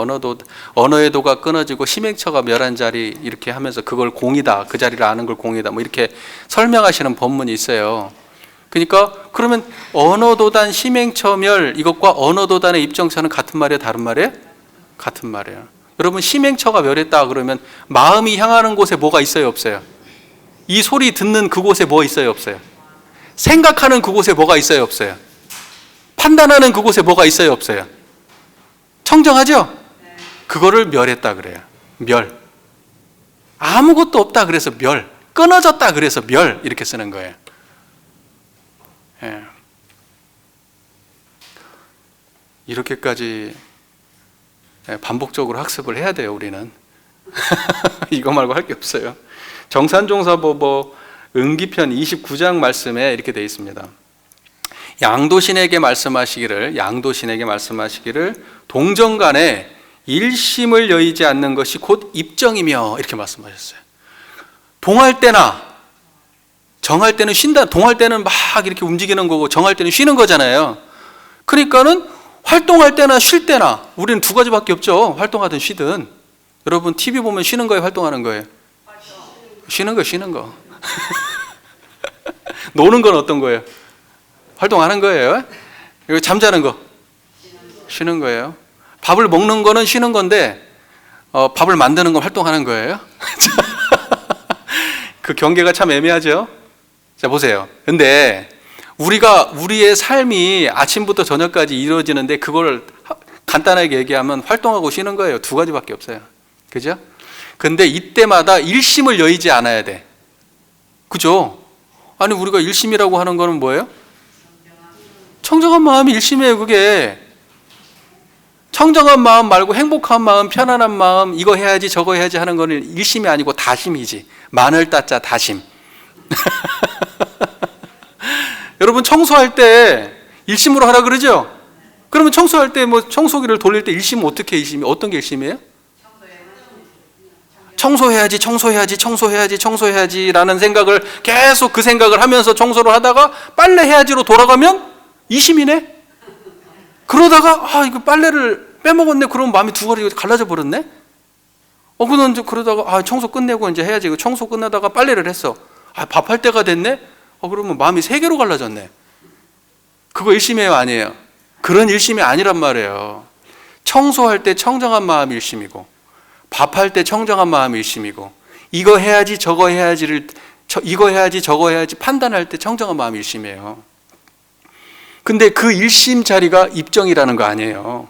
[SPEAKER 1] 언어의 도가 끊어지고 심행처가 멸한 자리 이렇게 하면서 그걸 공이다, 그 자리를 아는 걸 공이다, 뭐 이렇게 설명하시는 법문이 있어요. 그러니까 그러면 언어도단 심행처멸 이것과 언어도단의 입정처는 같은 말이에요, 다른 말이에요? 같은 말이에요. 여러분 심행처가 멸했다 그러면 마음이 향하는 곳에 뭐가 있어요, 없어요? 이 소리 듣는 그곳에 뭐 있어요, 없어요? 생각하는 그곳에 뭐가 있어요, 없어요? 판단하는 그곳에 뭐가 있어요, 없어요? 청정하죠? 그거를 멸했다 그래요. 멸. 아무것도 없다 그래서 멸. 끊어졌다 그래서 멸 이렇게 쓰는 거예요. 예. 이렇게까지 반복적으로 학습을 해야 돼요, 우리는. 이거 말고 할 게 없어요. 정산종사보보 응기편 29장 말씀에 이렇게 되어 있습니다. 양도신에게 말씀하시기를 동정간에 일심을 여의지 않는 것이 곧 입정이며 이렇게 말씀하셨어요. 동할 때나 정할 때는 쉰다. 동할 때는 막 이렇게 움직이는 거고 정할 때는 쉬는 거잖아요. 그러니까는 활동할 때나 쉴 때나 우리는 두 가지밖에 없죠. 활동하든 쉬든. 여러분 TV 보면 쉬는 거예요, 활동하는 거예요? 쉬는 거. 노는 건 어떤 거예요? 활동하는 거예요. 그리고 잠자는 거 쉬는 거예요. 밥을 먹는 거는 쉬는 건데 밥을 만드는 건 활동하는 거예요. 그 경계가 참 애매하죠. 자 보세요. 근데 우리의 삶이 아침부터 저녁까지 이루어지는데 그걸 간단하게 얘기하면 활동하고 쉬는 거예요. 두 가지밖에 없어요. 그죠? 근데 이때마다 일심을 여의지 않아야 돼. 그죠? 아니 우리가 일심이라고 하는 거는 뭐예요? 청정한 마음이 일심이에요. 그게 청정한 마음 말고 행복한 마음, 편안한 마음, 이거 해야지 저거 해야지 하는 거는 일심이 아니고 다심이지. 마늘 따자 다심. 여러분 청소할 때 일심으로 하라 그러죠? 그러면 청소할 때 뭐 청소기를 돌릴 때 일심은 어떻게 일심이 어떤 게 일심이에요? 청소해야지라는 생각을 계속 그 생각을 하면서 청소를 하다가 빨래 해야지로 돌아가면 이심이네? 그러다가 이거 빨래를 빼먹었네. 그러면 마음이 두 가지 갈라져 버렸네? 그는 이제 그러다가 청소 끝내고 이제 해야지. 청소 끝나다가 빨래를 했어. 밥할 때가 됐네? 그러면 마음이 세 개로 갈라졌네. 그거 일심이에요, 아니에요? 그런 일심이 아니란 말이에요. 청소할 때 청정한 마음이 일심이고 밥할 때 청정한 마음이 일심이고 이거 해야지 저거 해야지 판단할 때 청정한 마음이 일심이에요. 근데 그 일심 자리가 입정이라는 거 아니에요.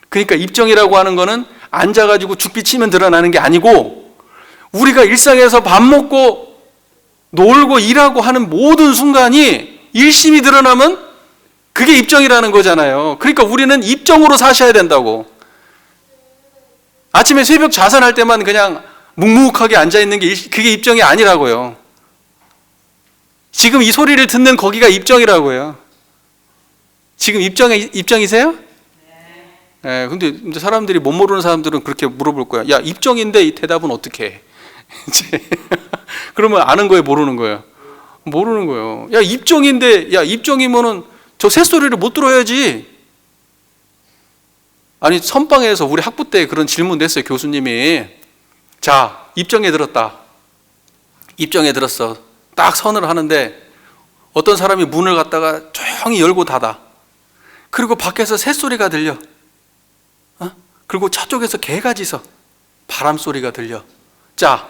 [SPEAKER 1] 그러니까 입정이라고 하는 거는 앉아가지고 죽비 치면 드러나는 게 아니고 우리가 일상에서 밥 먹고 놀고 일하고 하는 모든 순간이 일심이 드러나면 그게 입정이라는 거잖아요. 그러니까 우리는 입정으로 사셔야 된다고. 아침에 새벽 자선할 때만 그냥 묵묵하게 앉아있는 게 그게 입정이 아니라고요. 지금 이 소리를 듣는 거기가 입정이라고요. 지금 입정이세요? 네. 근데 이제 사람들이 못 모르는 사람들은 그렇게 물어볼 거야. 야, 입정인데 이 대답은 어떻게 해? 그러면 아는 거예요, 모르는 거예요? 모르는 거예요. 야, 입정이면은 저 새소리를 못 들어야지. 아니, 선방에서 우리 학부 때 그런 질문 냈어요, 교수님이. 자, 입정에 들었다. 입정에 들었어. 딱 선을 하는데 어떤 사람이 문을 갖다가 조용히 열고 닫아. 그리고 밖에서 새소리가 들려. 그리고 저쪽에서 개가 짖어. 바람 소리가 들려. 자,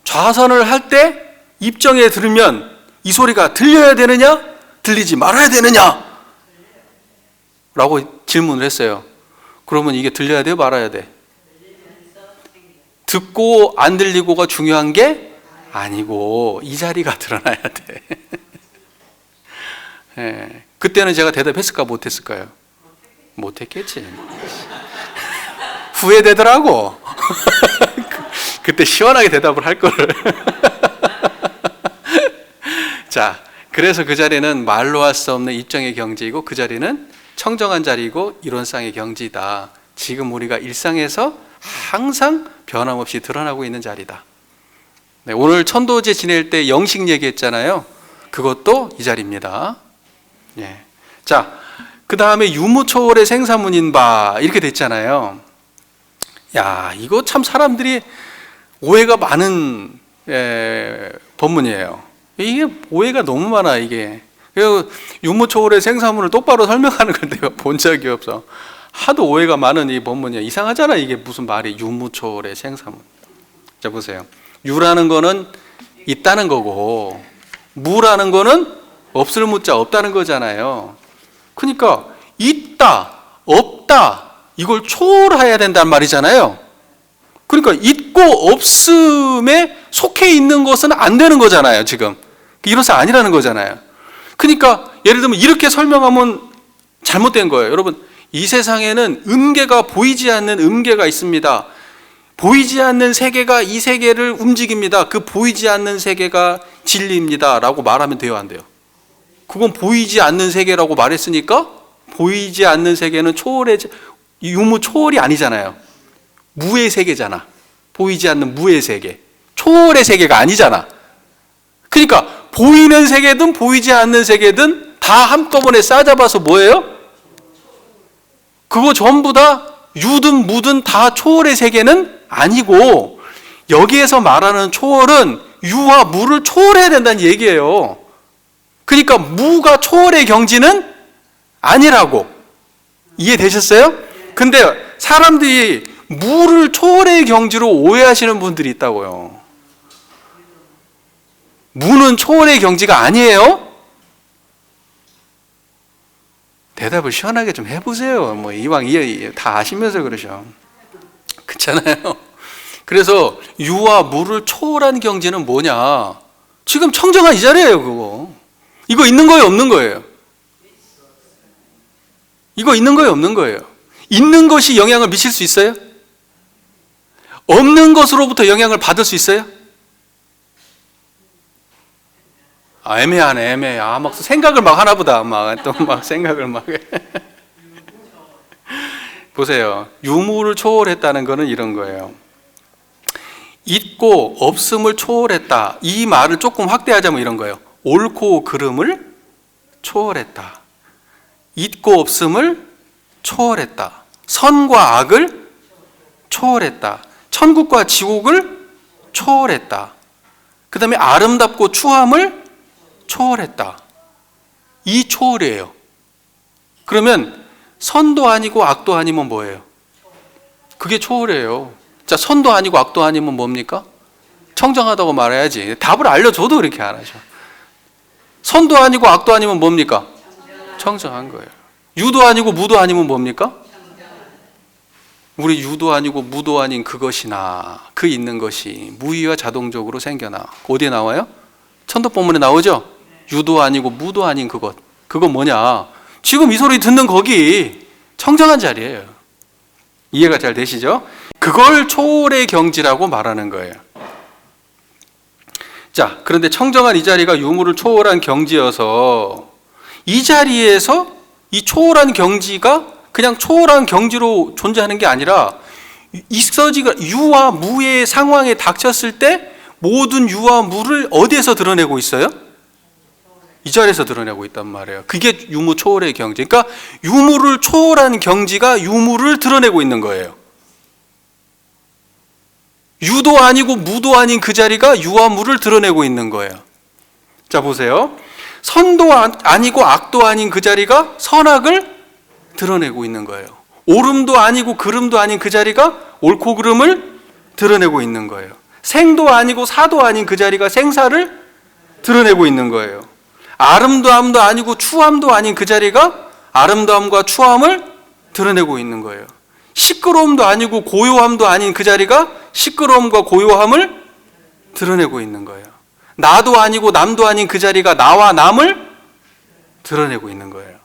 [SPEAKER 1] 좌선을 할 때 입정에 들으면 이 소리가 들려야 되느냐? 들리지 말아야 되느냐? 라고 질문을 했어요. 그러면 이게 들려야 돼요? 말아야 돼? 듣고 안 들리고가 중요한 게 아니고 이 자리가 드러나야 돼. 예, 그때는 제가 대답했을까 못했을까요? 못했겠지. 후회되더라고. 그때 시원하게 대답을 할 거를. 자, 그래서 그 자리는 말로 할 수 없는 입정의 경지이고 그 자리는 청정한 자리이고 이론상의 경지다. 지금 우리가 일상에서 항상 변함없이 드러나고 있는 자리다. 네, 오늘 천도제 지낼 때 영식 얘기했잖아요. 그것도 이 자리입니다. 예. 자, 그 다음에 유무초월의 생사문인바 이렇게 됐잖아요. 야, 이거 참 사람들이 오해가 많은 법문이에요. 이게 오해가 너무 많아 이게. 유무초월의 생사문을 똑바로 설명하는 걸 내가 본 적이 없어. 하도 오해가 많은 이 법문이야. 이상하잖아 이게 무슨 말이 유무초월의 생사문. 자 보세요. 유라는 거는 있다는 거고 무라는 거는 없을 무자 없다는 거잖아요. 그러니까 있다 없다 이걸 초월해야 된단 말이잖아요. 그러니까 있고 없음에 속해 있는 것은 안 되는 거잖아요 지금. 이로서 아니라는 거잖아요. 그러니까 예를 들면 이렇게 설명하면 잘못된 거예요. 여러분 이 세상에는 음계가 보이지 않는 음계가 있습니다. 보이지 않는 세계가 이 세계를 움직입니다. 그 보이지 않는 세계가 진리입니다 라고 말하면 돼요 안 돼요? 그건 보이지 않는 세계라고 말했으니까 보이지 않는 세계는 초월의 유무 초월이 아니잖아요. 무의 세계잖아. 보이지 않는 무의 세계. 초월의 세계가 아니잖아. 그러니까 보이는 세계든 보이지 않는 세계든 다 한꺼번에 싸잡아서 뭐예요? 그거 전부 다 유든 무든 다 초월의 세계는 아니고 여기에서 말하는 초월은 유와 무를 초월해야 된다는 얘기예요. 그러니까 무가 초월의 경지는 아니라고. 이해되셨어요? 근데 사람들이 무를 초월의 경지로 오해하시는 분들이 있다고요. 무는 초월의 경지가 아니에요? 대답을 시원하게 좀 해보세요. 뭐 이왕 다 아시면서 그러셔. 그렇잖아요. 그래서 유와 무를 초월한 경지는 뭐냐? 지금 청정한 이 자리예요, 그거. 이거 있는 거예요, 없는 거예요? 이거 있는 거예요, 없는 거예요? 있는 것이 영향을 미칠 수 있어요? 없는 것으로부터 영향을 받을 수 있어요? 아, 애매하네, 애매해. 아, 막 생각을 막 하나보다. 또 막 생각을 막. 보세요. 유무를 초월했다는 거는 이런 거예요. 있고 없음을 초월했다. 이 말을 조금 확대하자면 이런 거예요. 옳고 그름을 초월했다. 있고 없음을 초월했다. 선과 악을 초월했다. 천국과 지옥을 초월했다. 그 다음에 아름답고 추함을 초월했다. 이 초월이에요. 그러면 선도 아니고 악도 아니면 뭐예요? 그게 초월이에요. 자, 선도 아니고 악도 아니면 뭡니까? 청정하다고 말해야지. 답을 알려줘도 그렇게 안 하죠. 선도 아니고 악도 아니면 뭡니까? 청정한 거예요. 유도 아니고 무도 아니면 뭡니까? 우리 유도 아니고 무도 아닌 그것이나 그 있는 것이 무의와 자동적으로 생겨나. 어디에 나와요? 천도법문에 나오죠? 유도 아니고 무도 아닌 그것. 그건 뭐냐? 지금 이 소리 듣는 거기 청정한 자리예요. 이해가 잘 되시죠? 그걸 초월의 경지라고 말하는 거예요. 자, 그런데 청정한 이 자리가 유무를 초월한 경지여서 이 자리에서 이 초월한 경지가 그냥 초월한 경지로 존재하는 게 아니라 있어지가 유와 무의 상황에 닥쳤을 때 모든 유와 무를 어디에서 드러내고 있어요? 이 자리에서 드러내고 있단 말이에요. 그게 유무 초월의 경지. 그러니까 유무를 초월한 경지가 유무를 드러내고 있는 거예요. 유도 아니고 무도 아닌 그 자리가 유와 무를 드러내고 있는 거예요. 자, 보세요. 선도 아니고 악도 아닌 그 자리가 선악을 드러내고 있는 거예요. 옳음도 아니고 그름도 아닌 그 자리가 옳고 그름을 드러내고 있는 거예요. 생도 아니고 사도 아닌 그 자리가 생사를 드러내고 있는 거예요. 아름다움도 아니고 추함도 아닌 그 자리가 아름다움과 추함을 드러내고 있는 거예요. 시끄러움도 아니고 고요함도 아닌 그 자리가 시끄러움과 고요함을 드러내고 있는 거예요. 나도 아니고 남도 아닌 그 자리가 나와 남을 드러내고 있는 거예요.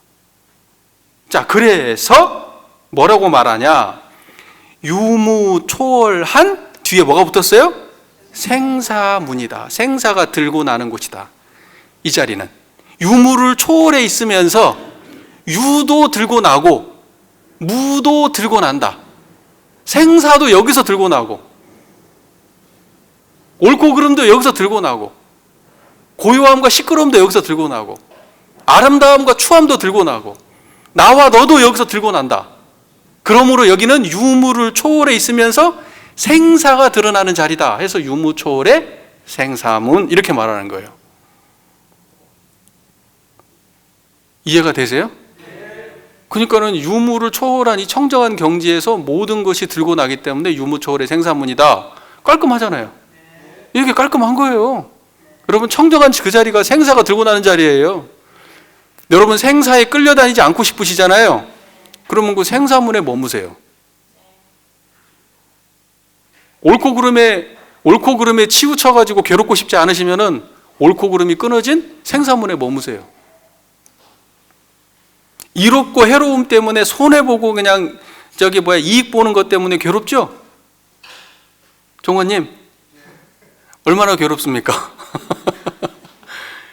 [SPEAKER 1] 자, 그래서 뭐라고 말하냐? 유무초월한 뒤에 뭐가 붙었어요? 생사문이다. 생사가 들고 나는 곳이다. 이 자리는 유무를 초월해 있으면서 유도 들고 나고 무도 들고 난다. 생사도 여기서 들고 나고 옳고 그름도 여기서 들고 나고 고요함과 시끄러움도 여기서 들고 나고 아름다움과 추함도 들고 나고 나와 너도 여기서 들고 난다. 그러므로 여기는 유무를 초월해 있으면서 생사가 드러나는 자리다 해서 유무초월의 생사문 이렇게 말하는 거예요. 이해가 되세요? 그러니까는 유무를 초월한 이 청정한 경지에서 모든 것이 들고 나기 때문에 유무초월의 생사문이다. 깔끔하잖아요. 이렇게 깔끔한 거예요. 여러분, 청정한 그 자리가 생사가 들고 나는 자리예요. 여러분, 생사에 끌려다니지 않고 싶으시잖아요. 그러면 그 생사문에 머무세요. 옳고 그름에 치우쳐가지고 괴롭고 싶지 않으시면은 옳고 그름이 끊어진 생사문에 머무세요. 이롭고 해로움 때문에 손해보고 그냥 이익 보는 것 때문에 괴롭죠? 종원님, 얼마나 괴롭습니까?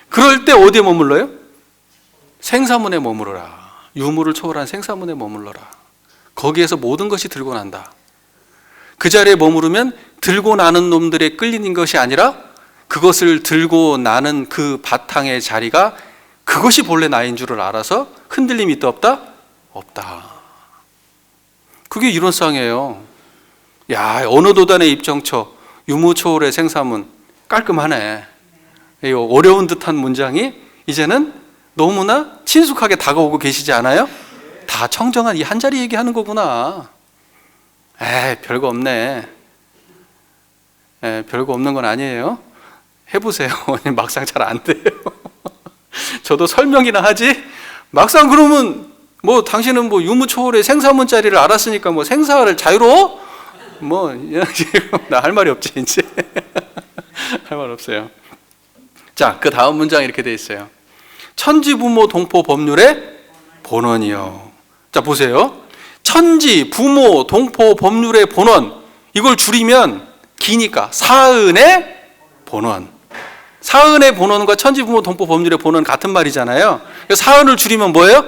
[SPEAKER 1] 그럴 때 어디에 머물러요? 생사문에 머무르라. 유무를 초월한 생사문에 머물러라. 거기에서 모든 것이 들고 난다. 그 자리에 머무르면 들고 나는 놈들에 끌리는 것이 아니라 그것을 들고 나는 그 바탕의 자리가 그것이 본래 나인 줄을 알아서 흔들림이 있다 없다? 없다. 그게 이론상이에요. 야, 어느 도단의 입정처, 유무초월의 생사문, 깔끔하네. 이 어려운 듯한 문장이 이제는 너무나 친숙하게 다가오고 계시지 않아요? 다 청정한 이 한 자리 얘기하는 거구나. 별거 없네. 별거 없는 건 아니에요. 해보세요. 막상 잘 안 돼요. 저도 설명이나 하지. 막상 그러면 뭐 당신은 뭐 유무초월의 생사문 자리를 알았으니까 뭐 생사를 자유로워? 나 할 말이 없지 이제. 할 말 없어요. 자, 그 다음 문장 이렇게 돼 있어요. 천지부모 동포 법률의 본원이요. 자, 보세요. 천지, 부모, 동포, 법률의 본원, 이걸 줄이면 기니까 사은의 본원. 사은의 본원과 천지, 부모, 동포, 법률의 본원 같은 말이잖아요. 사은을 줄이면 뭐예요?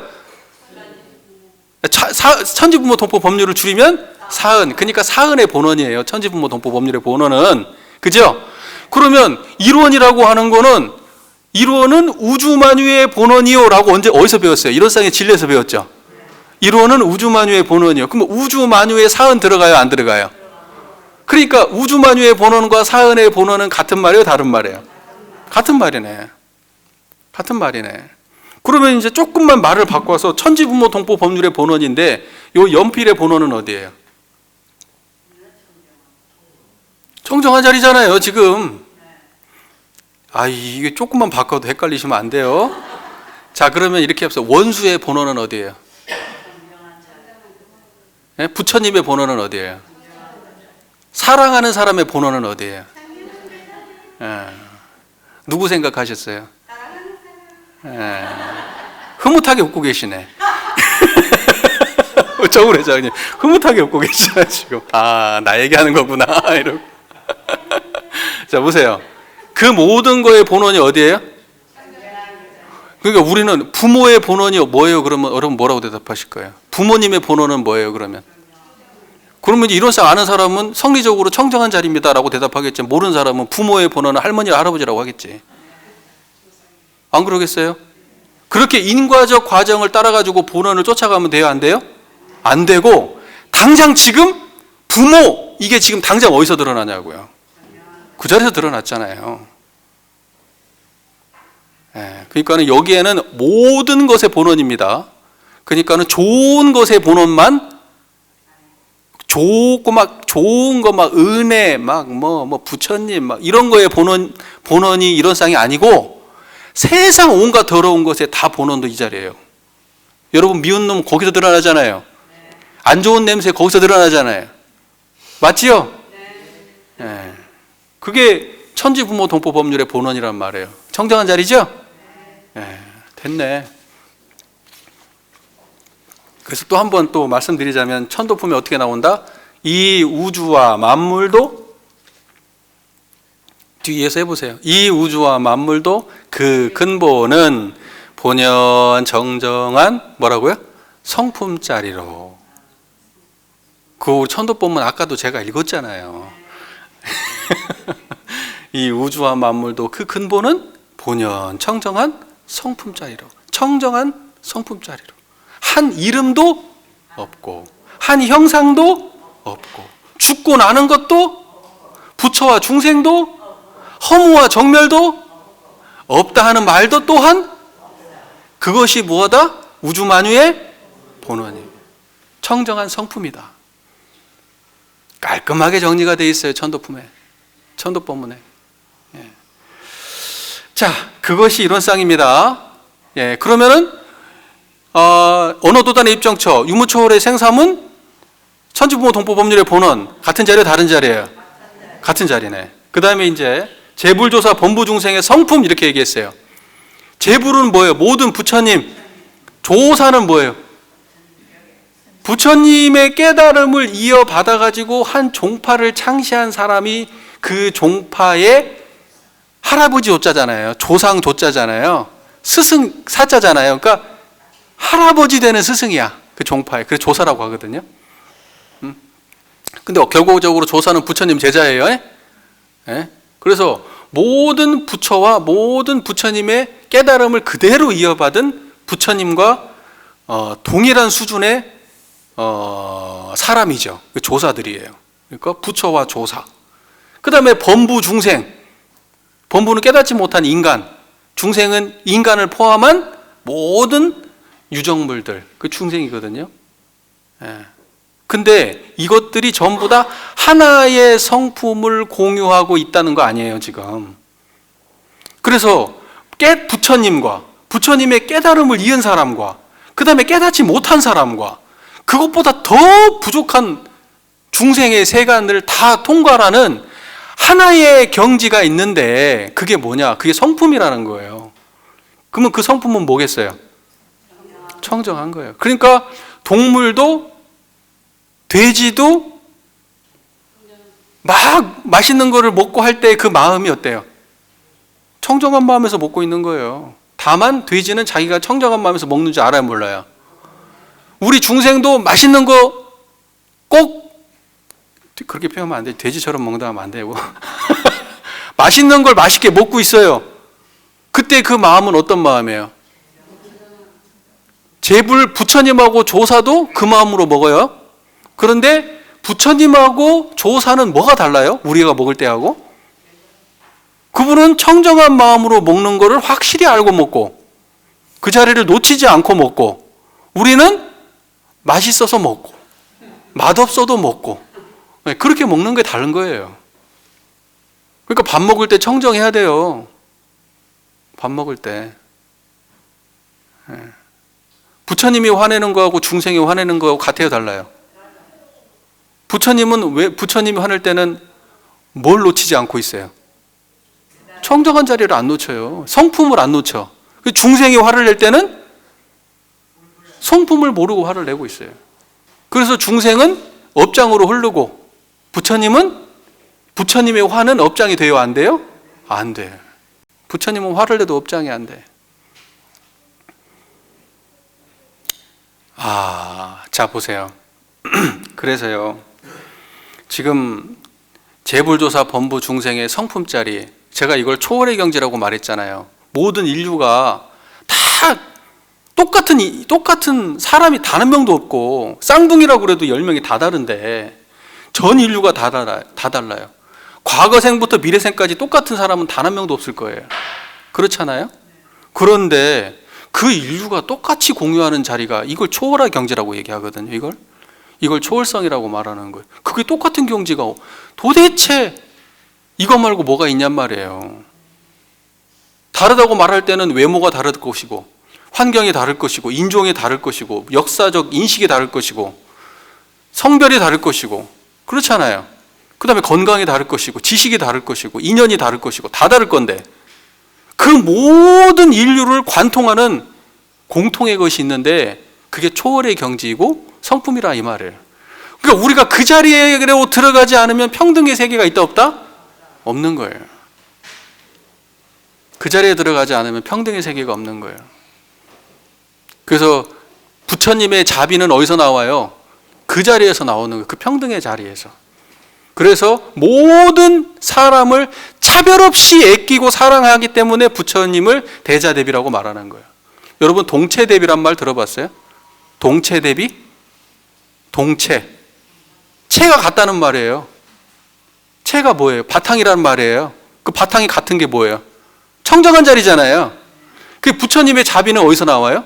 [SPEAKER 1] 천지, 부모, 동포, 법률을 줄이면 사은. 그러니까 사은의 본원이에요. 천지, 부모, 동포, 법률의 본원은. 그죠? 그러면 일원이라고 하는 거는 일원은 우주만유의 본원이요 라고 어디서 배웠어요? 일원상의 진리에서 배웠죠. 일원은 우주만유의 본원이요. 그럼 우주만유의 사은 들어가요? 안 들어가요? 그러니까 우주만유의 본원과 사은의 본원은 같은 말이에요? 다른 말이에요? 같은 말이네. 같은 말이네. 그러면 이제 조금만 말을 바꿔서 천지부모 동포 법률의 본원인데 요 연필의 본원은 어디예요? 청정한 자리잖아요, 지금. 이게 조금만 바꿔도 헷갈리시면 안 돼요. 자, 그러면 이렇게 합시다. 원수의 본원은 어디예요? 네? 부처님의 본원은 어디예요? 사랑하는 사람의 본원은 어디예요? 누구 생각하셨어요? 흐뭇하게 웃고 계시네. 정우래 장님 흐뭇하게 웃고 계시네 지금. 나 얘기하는 거구나 이러고. 자, 보세요. 그 모든 거의 본원이 어디예요? 그러니까 우리는 부모의 본원이 뭐예요? 그러면 여러분 뭐라고 대답하실 거예요? 부모님의 본원은 뭐예요? 그러면 이론상 아는 사람은 성리적으로 청정한 자리입니다라고 대답하겠지. 모르는 사람은 부모의 본원은 할머니나 할아버지라고 하겠지. 안 그러겠어요? 그렇게 인과적 과정을 따라가지고 본원을 쫓아가면 돼요? 안 돼요? 안 되고 당장 지금 부모 이게 지금 당장 어디서 드러나냐고요. 그 자리에서 드러났잖아요. 그러니까는 여기에는 모든 것의 본원입니다. 그러니까는 좋은 것의 본원만, 좋고 막 좋은 거 막 은혜 막 뭐 부처님 막 이런 거에 본원이 이런 쌍이 아니고 세상 온갖 더러운 것에 다 본원도 이 자리예요. 여러분 미운 놈 거기서 드러나잖아요. 안 좋은 냄새 거기서 드러나잖아요. 맞지요? 네. 그게 천지부모 동포 법률의 본원이란 말이에요. 청정한 자리죠? 네. 됐네. 그래서 또 한 번 또 말씀드리자면 천도품이 어떻게 나온다? 이 우주와 만물도, 뒤에서 해보세요. 이 우주와 만물도 그 근본은 본연 정정한 뭐라고요? 성품짜리로. 그 천도법문 아까도 제가 읽었잖아요. 이 우주와 만물도 그 근본은 본연 청정한 성품짜리로. 청정한 성품짜리로. 한 이름도 없고 한 형상도 없고 죽고 나는 것도 부처와 중생도 허무와 정멸도 없다 하는 말도 또한 그것이 무엇이다? 우주만유의 본원이에요. 청정한 성품이다. 깔끔하게 정리가 되어 있어요. 천도법문에. 예. 자, 그것이 이론상입니다. 예, 그러면은 언어도단의 입정처, 유무초월의 생사문, 천지부모 동포법률의 본원 같은 자리예요, 다른 자리예요? 같은 자리네. 그 다음에 이제 재불조사 범부중생의 성품 이렇게 얘기했어요. 재불은 뭐예요? 모든 부처님. 조사는 뭐예요? 부처님의 깨달음을 이어받아 가지고 한 종파를 창시한 사람이 그 종파의 할아버지 조자잖아요. 조상 조자잖아요. 스승 사자잖아요. 그러니까 할아버지 되는 스승이야. 그 종파에. 그래서 조사라고 하거든요. 근데 결국적으로 조사는 부처님 제자예요. 예? 그래서 모든 부처와 모든 부처님의 깨달음을 그대로 이어받은 부처님과 동일한 수준의 사람이죠. 조사들이에요. 그러니까 부처와 조사. 그 다음에 범부 중생. 범부는 깨닫지 못한 인간. 중생은 인간을 포함한 모든 유정물들. 그 중생이거든요. 예. 근데 이것들이 전부 다 하나의 성품을 공유하고 있다는 거 아니에요, 지금. 그래서 부처님과 부처님의 깨달음을 이은 사람과 그 다음에 깨닫지 못한 사람과 그것보다 더 부족한 중생의 세간을 다 통과하는 하나의 경지가 있는데 그게 뭐냐? 그게 성품이라는 거예요. 그러면 그 성품은 뭐겠어요? 청정한 거예요. 그러니까 동물도 돼지도 막 맛있는 거를 먹고 할 때 그 마음이 어때요? 청정한 마음에서 먹고 있는 거예요. 다만 돼지는 자기가 청정한 마음에서 먹는 줄 알아요, 몰라요? 우리 중생도 맛있는 거 꼭 그렇게 표현하면 안 돼. 돼지처럼 먹는다 하면 안 되고 맛있는 걸 맛있게 먹고 있어요. 그때 그 마음은 어떤 마음이에요? 재불 부처님하고 조사도 그 마음으로 먹어요. 그런데 부처님하고 조사는 뭐가 달라요? 우리가 먹을 때하고? 그분은 청정한 마음으로 먹는 거를 확실히 알고 먹고 그 자리를 놓치지 않고 먹고 우리는 맛있어서 먹고 맛없어도 먹고 그렇게 먹는 게 다른 거예요. 그러니까 밥 먹을 때 청정해야 돼요. 밥 먹을 때. 부처님이 화내는 거하고 중생이 화내는 거하고 같아요, 달라요? 부처님은 왜 부처님이 화낼 때는 뭘 놓치지 않고 있어요? 청정한 자리를 안 놓쳐요. 성품을 안 놓쳐. 중생이 화를 낼 때는 성품을 모르고 화를 내고 있어요. 그래서 중생은 업장으로 흐르고 부처님의 화는 업장이 돼요, 안 돼요? 안 돼요. 부처님은 화를 내도 업장이 안 돼. 자 보세요. 그래서요. 지금 재불조사 범부 중생의 성품짜리, 제가 이걸 초월의 경지라고 말했잖아요. 모든 인류가 다 똑같은 사람이 단 한 명도 없고 쌍둥이라고 그래도 10명이 다 다른데 전 인류가 다 달라요. 과거생부터 미래생까지 똑같은 사람은 단 한 명도 없을 거예요. 그렇잖아요? 그런데 그 인류가 똑같이 공유하는 자리가 이걸 초월화 경제라고 얘기하거든요. 이걸 초월성이라고 말하는 거예요. 그게 똑같은 경지가 도대체 이것 말고 뭐가 있냔 말이에요. 다르다고 말할 때는 외모가 다를 것이고, 환경이 다를 것이고, 인종이 다를 것이고, 역사적 인식이 다를 것이고, 성별이 다를 것이고, 그렇잖아요. 그 다음에 건강이 다를 것이고, 지식이 다를 것이고, 인연이 다를 것이고, 다 다를 건데, 그 모든 인류를 관통하는 공통의 것이 있는데, 그게 초월의 경지이고 성품이라 이 말이에요. 그러니까 우리가 그 자리로 들어가지 않으면 평등의 세계가 있다 없다? 없는 거예요. 그 자리에 들어가지 않으면 평등의 세계가 없는 거예요. 그래서 부처님의 자비는 어디서 나와요? 그 자리에서 나오는 거예요. 그 평등의 자리에서. 그래서 모든 사람을 차별 없이 아끼고 사랑하기 때문에 부처님을 대자대비라고 말하는 거예요. 여러분 동체대비란 말 들어봤어요? 동체대비? 동체. 체가 같다는 말이에요. 체가 뭐예요? 바탕이라는 말이에요. 그 바탕이 같은 게 뭐예요? 청정한 자리잖아요. 그 부처님의 자비는 어디서 나와요?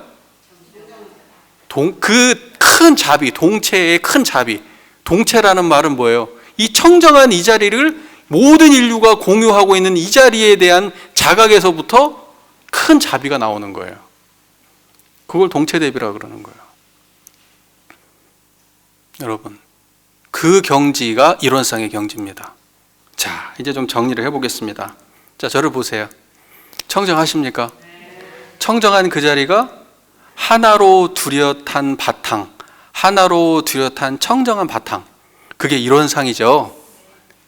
[SPEAKER 1] 그 큰 자비, 동체의 큰 자비. 동체라는 말은 뭐예요? 이 청정한 이 자리를 모든 인류가 공유하고 있는 이 자리에 대한 자각에서부터 큰 자비가 나오는 거예요. 그걸 동체대비라고 그러는 거예요. 여러분, 그 경지가 이론상의 경지입니다. 자, 이제 좀 정리를 해보겠습니다. 자, 저를 보세요. 청정하십니까? 청정한 그 자리가 하나로 뚜렷한 바탕, 하나로 뚜렷한 청정한 바탕, 그게 이론상이죠.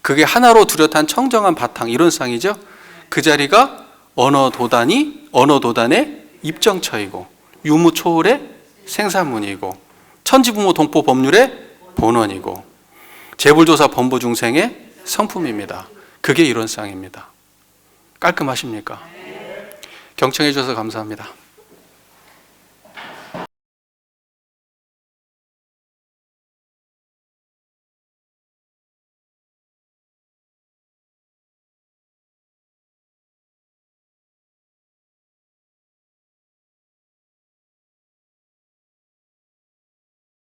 [SPEAKER 1] 그게 하나로 뚜렷한 청정한 바탕, 이론상이죠. 그 자리가 언어도단의 입정처이고, 유무초월의 생사문이고, 천지부모 동포 법률의 본원이고, 재불조사 범보중생의 성품입니다. 그게 이론상입니다. 깔끔하십니까? 경청해 주셔서 감사합니다.